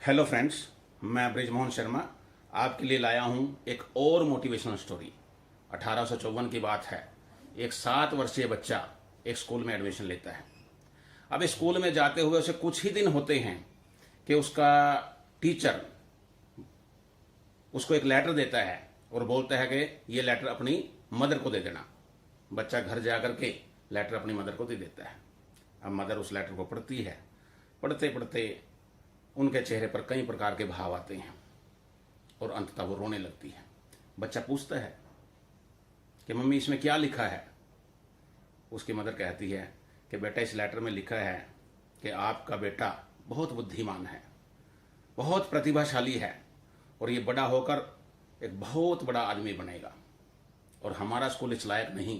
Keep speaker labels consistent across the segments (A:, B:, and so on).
A: Hello friends, मैं ब्रिजमोहन शर्मा आपके लिए लाया हूं एक और मोटिवेशनल स्टोरी। 1854 की बात है। एक 7 वर्षीय बच्चा एक स्कूल में एडमिशन लेता है। अब इस स्कूल में जाते हुए उसे कुछ ही दिन होते हैं कि उसका टीचर उसको एक लेटर देता है और बोलता है कि ये लेटर अपनी मदर को दे देना। बच्चा घर जा कर के लेटर अपनी मदर को दे देता है। अब मदर उस लेटर को पढ़ती है। पढ़ते पढ़ते उनके चेहरे पर कई प्रकार के भाव आते हैं और अंततः वो रोने लगती है। बच्चा पूछता है कि मम्मी इसमें क्या लिखा है। उसकी मदर कहती है कि बेटा इस लेटर में लिखा है कि आपका बेटा बहुत बुद्धिमान है, बहुत प्रतिभाशाली है और ये बड़ा होकर एक बहुत बड़ा आदमी बनेगा और हमारा स्कूल इस लायक नहीं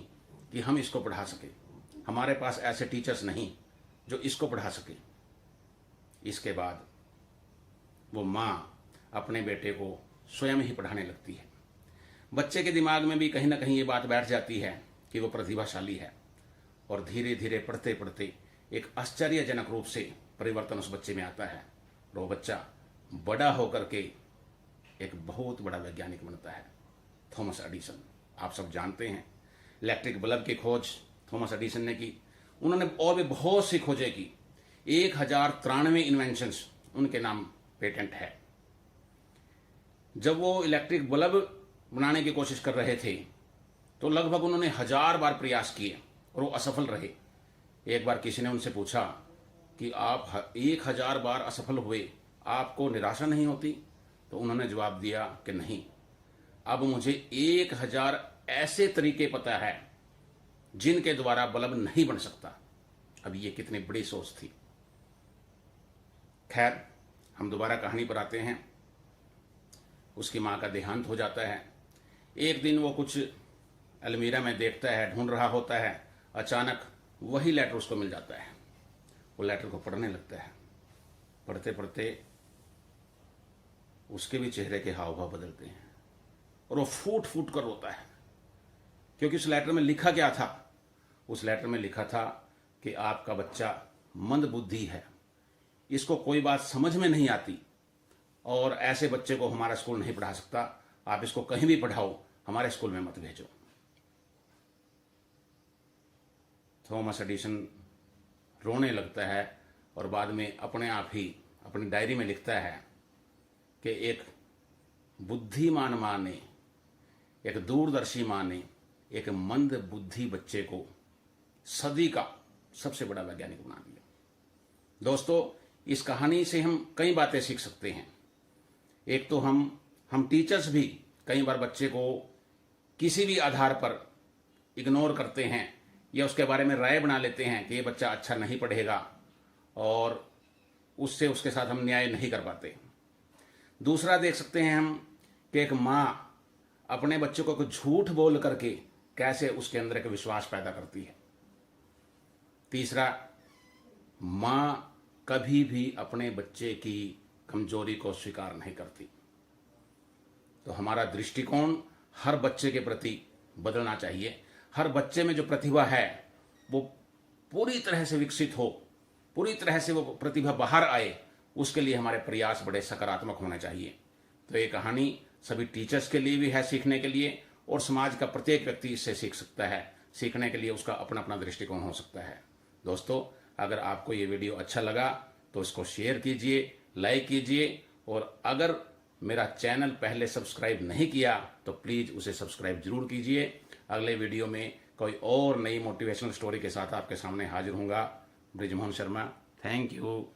A: कि हम इसको पढ़ा सके। हमारे पास ऐसे टीचर्स नहीं जो इसको पढ़ा सके। इसके बाद वो माँ अपने बेटे को स्वयं ही पढ़ाने लगती है। बच्चे के दिमाग में भी कहीं ना कहीं ये बात बैठ जाती है कि वो प्रतिभाशाली है और धीरे धीरे पढ़ते पढ़ते एक आश्चर्यजनक रूप से परिवर्तन उस बच्चे में आता है और वो बच्चा बड़ा होकर के एक बहुत बड़ा वैज्ञानिक बनता है। थॉमस एडिसन, आप सब जानते हैं, इलेक्ट्रिक बल्ब की खोज थॉमस एडिसन ने की। उन्होंने और भी बहुत सी खोजें की। 1093 इन्वेंशंस उनके नाम पेटेंट है। जब वो इलेक्ट्रिक बल्ब बनाने की कोशिश कर रहे थे तो लगभग उन्होंने 1000 बार प्रयास किए और वो असफल रहे। एक बार किसी ने उनसे पूछा कि आप 1000 बार असफल हुए, आपको निराशा नहीं होती? तो उन्होंने जवाब दिया कि नहीं, अब मुझे 1000 ऐसे तरीके पता है जिनके द्वारा बल्ब नहीं बन सकता। अब ये कितनी बड़ी सोच थी। खैर, हम दोबारा कहानी पर आते हैं। उसकी माँ का देहांत हो जाता है। एक दिन वो कुछ अलमीरा में देखता है, ढूंढ रहा होता है। अचानक वही लेटर उसको मिल जाता है। वो लेटर को पढ़ने लगता है। पढ़ते पढ़ते उसके भी चेहरे के हाव भाव बदलते हैं और वो फूट फूट कर रोता है। क्योंकि उस लेटर में लिखा क्या था? उस लेटर में लिखा था कि आपका बच्चा मंद बुद्धि है, इसको कोई बात समझ में नहीं आती और ऐसे बच्चे को हमारा स्कूल नहीं पढ़ा सकता। आप इसको कहीं भी पढ़ाओ, हमारे स्कूल में मत भेजो। थॉमस एडिसन रोने लगता है और बाद में अपने आप ही अपनी डायरी में लिखता है कि एक बुद्धिमान माँ ने, एक दूरदर्शी माँ ने एक मंद बुद्धि बच्चे को सदी का सबसे बड़ा वैज्ञानिक बना दिया। दोस्तों, इस कहानी से हम कई बातें सीख सकते हैं। एक तो हम टीचर्स भी कई बार बच्चे को किसी भी आधार पर इग्नोर करते हैं या उसके बारे में राय बना लेते हैं कि ये बच्चा अच्छा नहीं पढ़ेगा और उससे उसके साथ हम न्याय नहीं कर पाते। दूसरा देख सकते हैं हम कि एक माँ अपने बच्चे को कुछ झूठ बोल करके कैसे उसके अंदर एक विश्वास पैदा करती है। तीसरा, माँ कभी भी अपने बच्चे की कमजोरी को स्वीकार नहीं करती। तो हमारा दृष्टिकोण हर बच्चे के प्रति बदलना चाहिए। हर बच्चे में जो प्रतिभा है वो पूरी तरह से विकसित हो, पूरी तरह से वो प्रतिभा बाहर आए, उसके लिए हमारे प्रयास बड़े सकारात्मक होने चाहिए। तो ये कहानी सभी टीचर्स के लिए भी है सीखने के लिए, और समाज का प्रत्येक व्यक्ति इससे सीख सकता है। सीखने के लिए उसका अपना अपना दृष्टिकोण हो सकता है। दोस्तों, अगर आपको ये वीडियो अच्छा लगा तो इसको शेयर कीजिए, लाइक कीजिए, और अगर मेरा चैनल पहले सब्सक्राइब नहीं किया तो प्लीज़ उसे सब्सक्राइब जरूर कीजिए। अगले वीडियो में कोई और नई मोटिवेशनल स्टोरी के साथ आपके सामने हाजिर होऊंगा। Brijmohan Sharma, thank you.